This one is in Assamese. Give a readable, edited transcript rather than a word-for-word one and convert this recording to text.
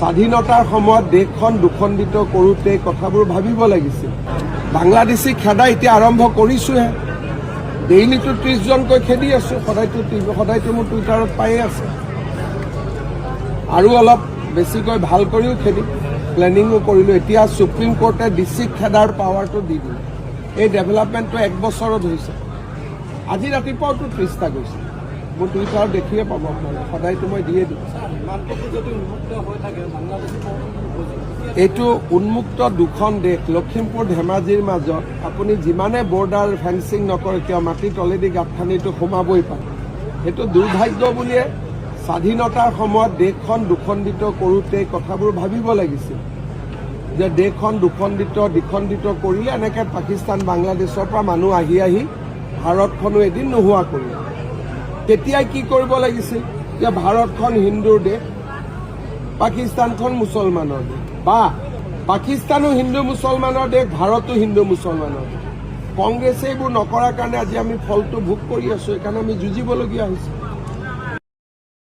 স্বাধীনতাৰ সময়ত দেশখন দুখণ্ডিত কৰোঁতে কথাবোৰ ভাবিব লাগিছিল। বাংলাদেশী খেদা এতিয়া আৰম্ভ কৰিছোহে। ডেইলিটো 30 জনকৈ খেদি আছো, সদায়তো মোৰ টুইটাৰত পায়ে আছে। আৰু অলপ বেছিকৈ ভাল কৰিও খেদিম, প্লেনিঙো কৰিলোঁ। এতিয়া সুপ্ৰিম কোৰ্টে ডিষ্ট্ৰিক্ট খেদাৰ পাৱাৰটো দি দিলে। এই ডেভেলপমেণ্টটো 1 বছৰত হৈছে। আজি ৰাতিপুৱাওতো 30টা গৈছে। মোৰ টুইটাৰত দেখিয়ে পাব আপোনালোকে, সদায়তো মই দিয়ে দিম। এইটো উন্মুক্ত দুখন দেশ, লখিমপুৰ ধেমাজিৰ মাজত আপুনি যিমানে বৰ্ডাৰ ফেন্সিং নকৰে কিয় মাটিৰ তলেদি গাঁত খান্দিটো সোমাবই পাৰে। সেইটো দুৰ্ভাগ্য বুলিয়ে স্বাধীনতাৰ সময়ত দেশখন দুখণ্ডিত কৰোঁতে কথাবোৰ ভাবিব লাগিছিল যে দেশখন দ্বিখণ্ডিত কৰিলে এনেকৈ পাকিস্তান বাংলাদেশৰ পৰা মানুহ আহি আহি ভাৰতখনো এদিন নোহোৱা কৰিলে। তেতিয়াই কি কৰিব লাগিছিল যে ভাৰতখন হিন্দুৰ দেশ, পাকিস্তানখন মুছলমানৰ দেশ, বা পাকিস্তানো হিন্দু মুছলমানৰ দেশ, ভাৰতো হিন্দু মুছলমানৰ দেশ। কংগ্ৰেছে এইবোৰ নকৰাৰ কাৰণে আজি আমি ফলটো ভোগ কৰি আছো, সেইকাৰণে আমি যুঁজিবলগীয়া হৈছে।